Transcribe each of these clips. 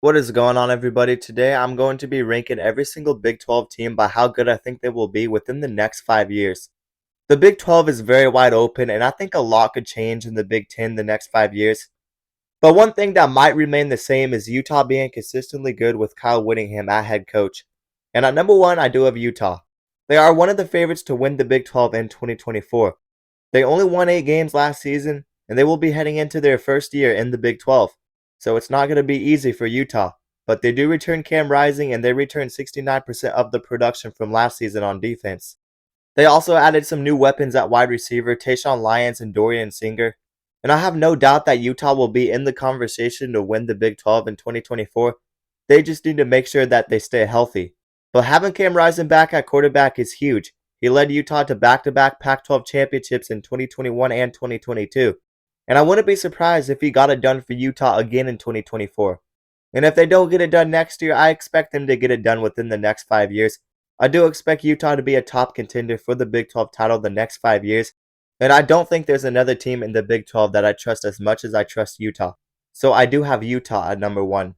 What is going on, everybody? Today I'm going to be ranking every single Big 12 team by how good I think they will be within the next 5 years. The Big 12 is very wide open, and I think a lot could change in the Big 10 the next 5 years. But one thing that might remain the same is Utah being consistently good with Kyle Whittingham at head coach. And at number one, I do have Utah. They are one of the favorites to win the Big 12 in 2024. They only won 8 games last season, and they will be heading into their first year in the Big 12. So it's not going to be easy for Utah. But they do return Cam Rising, and they return 69% of the production from last season on defense. They also added some new weapons at wide receiver, Tayshawn Lyons and Dorian Singer. And I have no doubt that Utah will be in the conversation to win the Big 12 in 2024. They just need to make sure that they stay healthy. But having Cam Rising back at quarterback is huge. He led Utah to back-to-back Pac-12 championships in 2021 and 2022. And I wouldn't be surprised if he got it done for Utah again in 2024. And if they don't get it done next year, I expect them to get it done within the next 5 years. I do expect Utah to be a top contender for the Big 12 title the next 5 years. And I don't think there's another team in the Big 12 that I trust as much as I trust Utah. So I do have Utah at number one.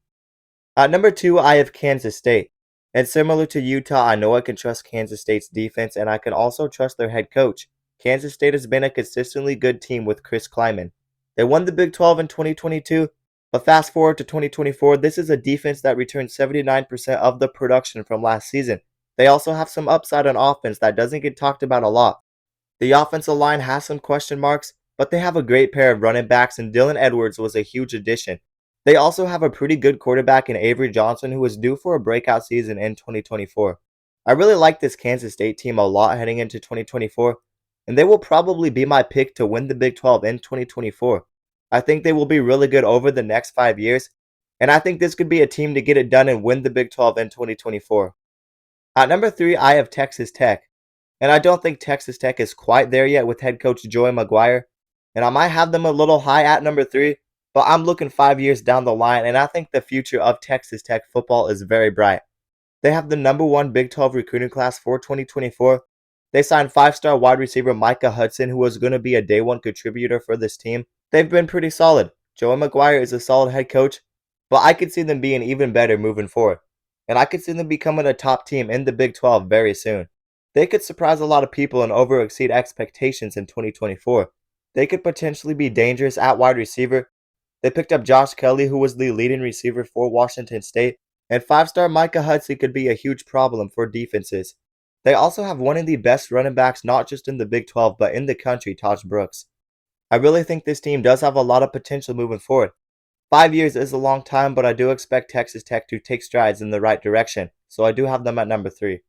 At number two, I have Kansas State. And similar to Utah, I know I can trust Kansas State's defense, and I can also trust their head coach. Kansas State has been a consistently good team with Chris Klieman. They won the Big 12 in 2022, but fast forward to 2024, this is a defense that returned 79% of the production from last season. They also have some upside on offense that doesn't get talked about a lot. The offensive line has some question marks, but they have a great pair of running backs, and Dylan Edwards was a huge addition. They also have a pretty good quarterback in Avery Johnson, who is due for a breakout season in 2024. I really like this Kansas State team a lot heading into 2024, and they will probably be my pick to win the Big 12 in 2024. I think they will be really good over the next 5 years, and I think this could be a team to get it done and win the Big 12 in 2024. At number three, I have Texas Tech, and I don't think Texas Tech is quite there yet with head coach Joey McGuire, and I might have them a little high at number three, but I'm looking 5 years down the line, and I think the future of Texas Tech football is very bright. They have the number one Big 12 recruiting class for 2024. They signed 5-star wide receiver Micah Hudson, who was going to be a day one contributor for this team. They've been pretty solid. Joey McGuire is a solid head coach, but I could see them being even better moving forward. And I could see them becoming a top team in the Big 12 very soon. They could surprise a lot of people and over-exceed expectations in 2024. They could potentially be dangerous at wide receiver. They picked up Josh Kelly, who was the leading receiver for Washington State, and 5-star Micah Hudson could be a huge problem for defenses. They also have one of the best running backs not just in the Big 12 but in the country, Taj Brooks. I really think this team does have a lot of potential moving forward. 5 years is a long time, but I do expect Texas Tech to take strides in the right direction, so I do have them at number three.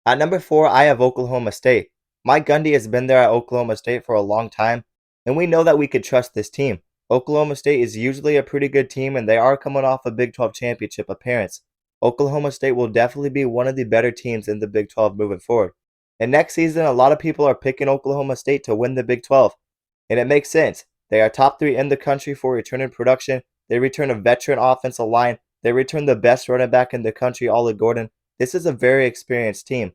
At number four, I have Oklahoma State. Mike Gundy has been there at Oklahoma State for a long time, and we know that we could trust this team. Oklahoma State is usually a pretty good team, and they are coming off a Big 12 championship appearance. Oklahoma State will definitely be one of the better teams in the Big 12 moving forward. And next season, a lot of people are picking Oklahoma State to win the Big 12. And it makes sense. They are top 3 in the country for returning production. They return a veteran offensive line. They return the best running back in the country, Ollie Gordon. This is a very experienced team.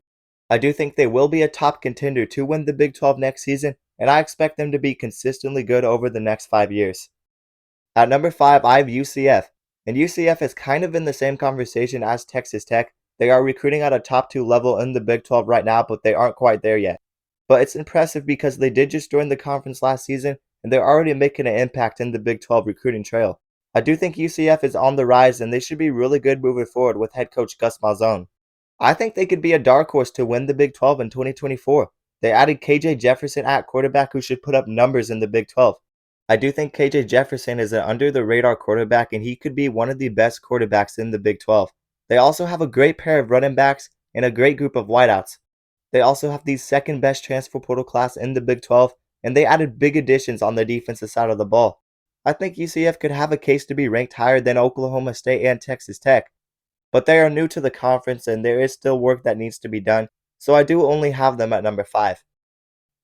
I do think they will be a top contender to win the Big 12 next season, and I expect them to be consistently good over the next 5 years. At number 5, I have UCF, and UCF is kind of in the same conversation as Texas Tech. They are recruiting at a top 2 level in the Big 12 right now, but they aren't quite there yet. But it's impressive because they did just join the conference last season, and they're already making an impact in the Big 12 recruiting trail. I do think UCF is on the rise, and they should be really good moving forward with head coach Gus Malzahn. I think they could be a dark horse to win the Big 12 in 2024. They added KJ Jefferson at quarterback, who should put up numbers in the Big 12. I do think KJ Jefferson is an under-the-radar quarterback, and he could be one of the best quarterbacks in the Big 12. They also have a great pair of running backs and a great group of wideouts. They also have the second best transfer portal class in the Big 12, and they added big additions on the defensive side of the ball. I think UCF could have a case to be ranked higher than Oklahoma State and Texas Tech. But they are new to the conference, and there is still work that needs to be done, so I do only have them at number 5.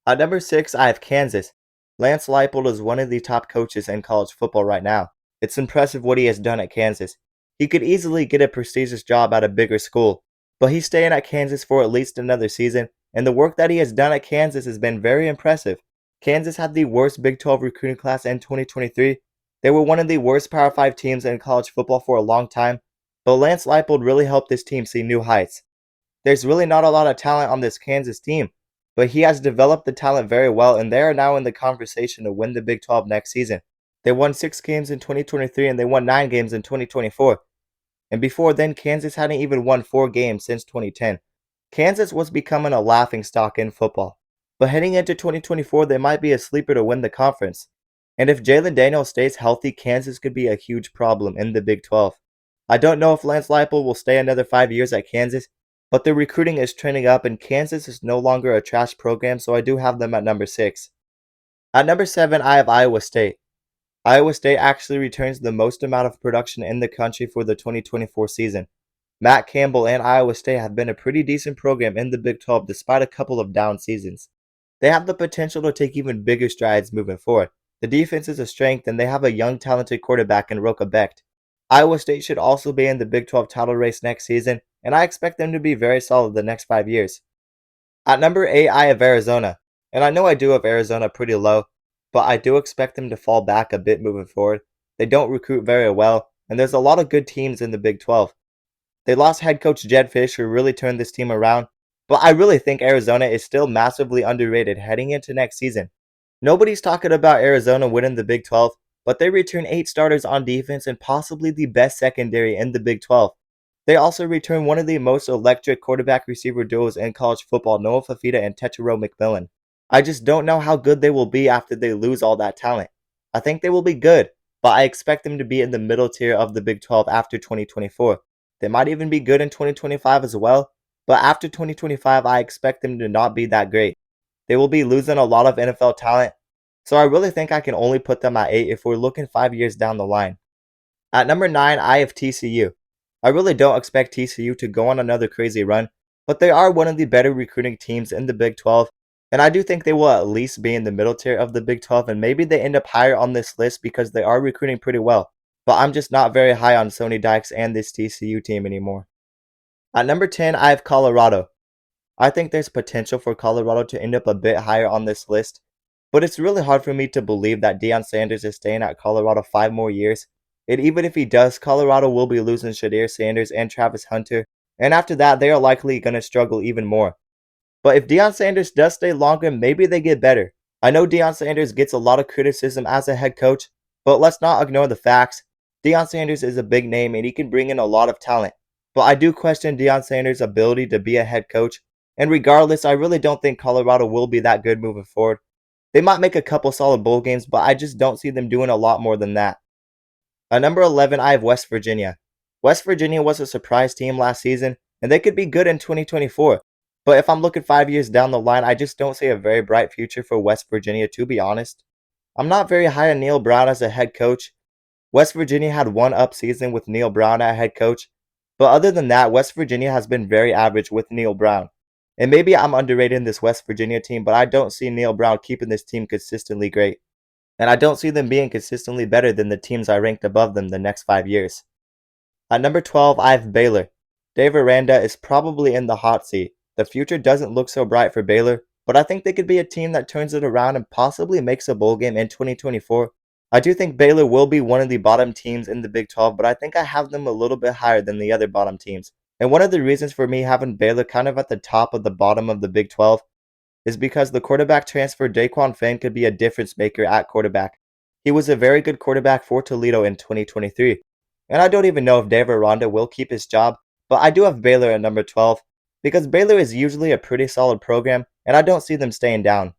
At number 6, I have Kansas. Lance Leipold is one of the top coaches in college football right now. It's impressive what he has done at Kansas. He could easily get a prestigious job at a bigger school, but he's staying at Kansas for at least another season, and the work that he has done at Kansas has been very impressive. Kansas had the worst Big 12 recruiting class in 2023, They were one of the worst Power 5 teams in college football for a long time, but Lance Leipold really helped this team see new heights. There's really not a lot of talent on this Kansas team, but he has developed the talent very well, and they are now in the conversation to win the Big 12 next season. They won 6 games in 2023 and they won 9 games in 2024. And before then, Kansas hadn't even won 4 games since 2010. Kansas was becoming a laughingstock in football. But heading into 2024, they might be a sleeper to win the conference. And if Jalen Daniels stays healthy, Kansas could be a huge problem in the Big 12. I don't know if Lance Leipold will stay another 5 years at Kansas, but the recruiting is trending up and Kansas is no longer a trash program, so I do have them at number 6. At number 7, I have Iowa State. Iowa State actually returns the most amount of production in the country for the 2024 season. Matt Campbell and Iowa State have been a pretty decent program in the Big 12 despite a couple of down seasons. They have the potential to take even bigger strides moving forward. The defense is a strength and they have a young talented quarterback in Roka Becht. Iowa State should also be in the Big 12 title race next season, and I expect them to be very solid the next 5 years. At number 8, I have Arizona, and I know I do have Arizona pretty low, but I do expect them to fall back a bit moving forward. They don't recruit very well, and there's a lot of good teams in the Big 12. They lost head coach Jedd Fisch, who really turned this team around, but I really think Arizona is still massively underrated heading into next season. Nobody's talking about Arizona winning the Big 12, but they return 8 starters on defense and possibly the best secondary in the Big 12. They also return one of the most electric quarterback receiver duos in college football, Noah Fafita and Tetairoa McMillan. I just don't know how good they will be after they lose all that talent. I think they will be good, but I expect them to be in the middle tier of the Big 12 after 2024. They might even be good in 2025 as well, but after 2025 I expect them to not be that great. They will be losing a lot of NFL talent, so I really think I can only put them at 8 if we're looking 5 years down the line. At number 9, I have TCU. I really don't expect TCU to go on another crazy run, but they are one of the better recruiting teams in the Big 12, and I do think they will at least be in the middle tier of the Big 12, and maybe they end up higher on this list because they are recruiting pretty well. But I'm just not very high on Sonny Dykes and this TCU team anymore. At number 10, I have Colorado. I think there's potential for Colorado to end up a bit higher on this list, but it's really hard for me to believe that Deion Sanders is staying at Colorado 5 more years. And even if he does, Colorado will be losing Shedeur Sanders and Travis Hunter, and after that, they are likely going to struggle even more. But if Deion Sanders does stay longer, maybe they get better. I know Deion Sanders gets a lot of criticism as a head coach, but let's not ignore the facts. Deion Sanders is a big name and he can bring in a lot of talent. But I do question Deion Sanders' ability to be a head coach, and regardless, I really don't think Colorado will be that good moving forward. They might make a couple solid bowl games, but I just don't see them doing a lot more than that. At number 11, I have West Virginia. West Virginia was a surprise team last season, and they could be good in 2024. But if I'm looking 5 years down the line, I just don't see a very bright future for West Virginia, to be honest. I'm not very high on Neal Brown as a head coach. West Virginia had one up season with Neal Brown at head coach, but other than that, West Virginia has been very average with Neal Brown. And maybe I'm underrating this West Virginia team, but I don't see Neal Brown keeping this team consistently great. And I don't see them being consistently better than the teams I ranked above them the next 5 years. At number 12, I have Baylor. Dave Aranda is probably in the hot seat. The future doesn't look so bright for Baylor, but I think they could be a team that turns it around and possibly makes a bowl game in 2024. I do think Baylor will be one of the bottom teams in the Big 12, but I think I have them a little bit higher than the other bottom teams. And one of the reasons for me having Baylor kind of at the top of the bottom of the Big 12 is because the quarterback transfer Daquan Finn could be a difference maker at quarterback. He was a very good quarterback for Toledo in 2023. And I don't even know if Dave Aranda will keep his job, but I do have Baylor at number 12 because Baylor is usually a pretty solid program and I don't see them staying down.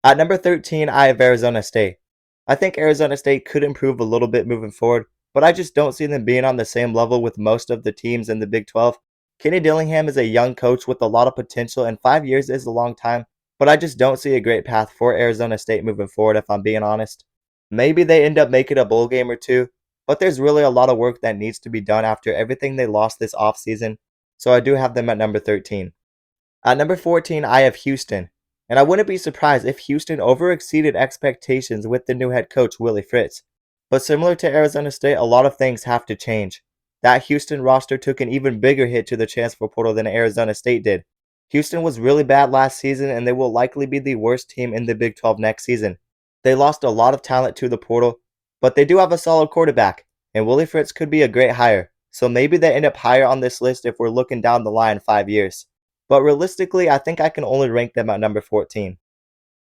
At number 13, I have Arizona State. I think Arizona State could improve a little bit moving forward, but I just don't see them being on the same level with most of the teams in the Big 12. Kenny Dillingham is a young coach with a lot of potential, and 5 years is a long time, but I just don't see a great path for Arizona State moving forward if I'm being honest. Maybe they end up making a bowl game or two, but there's really a lot of work that needs to be done after everything they lost this offseason, so I do have them at number 13. At number 14, I have Houston. And I wouldn't be surprised if Houston overexceeded expectations with the new head coach, Willie Fritz. But similar to Arizona State, a lot of things have to change. That Houston roster took an even bigger hit to the transfer portal than Arizona State did. Houston was really bad last season, and they will likely be the worst team in the Big 12 next season. They lost a lot of talent to the portal, But they do have a solid quarterback, and Willie Fritz could be a great hire. So maybe they end up higher on this list if we're looking down the line 5 years. But realistically, I think I can only rank them at number 14.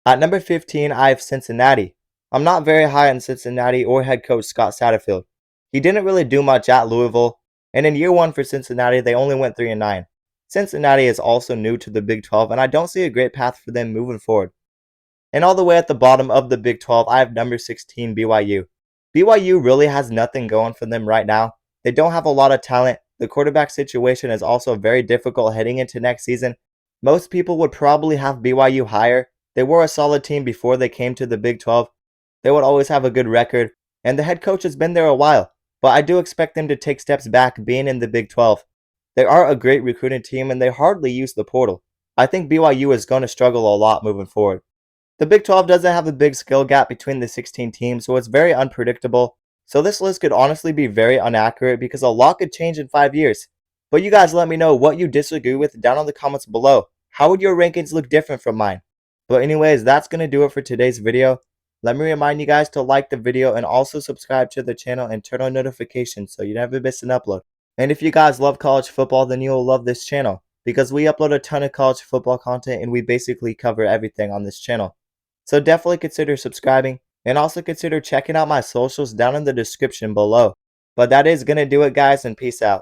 At number 15, I have Cincinnati. I'm not very high on Cincinnati or head coach Scott Satterfield. He didn't really do much at Louisville, and in year 1 for Cincinnati, they only went 3-9. Cincinnati is also new to the Big 12, and I don't see a great path for them moving forward. And all the way at the bottom of the Big 12, I have number 16, BYU. BYU really has nothing going for them right now. They don't have a lot of talent. The quarterback situation is also very difficult heading into next season. Most people would probably have BYU higher. They were a solid team before they came to the Big 12. They would always have a good record, and the head coach has been there a while. But I do expect them to take steps back being in the Big 12. They are a great recruiting team, and they hardly use the portal. I think BYU is going to struggle a lot moving forward. The Big 12 doesn't have a big skill gap between the 16 teams, so it's very unpredictable. So this list could honestly be very inaccurate because a lot could change in 5 years. But you guys let me know what you disagree with down in the comments below. How would your rankings look different from mine? But anyways, that's going to do it for today's video. Let me remind you guys to like the video and also subscribe to the channel and turn on notifications so you never miss an upload. And if you guys love college football, then you'll love this channel because we upload a ton of college football content and we basically cover everything on this channel. So definitely consider subscribing and also consider checking out my socials down in the description below. But that is going to do it, guys, and peace out.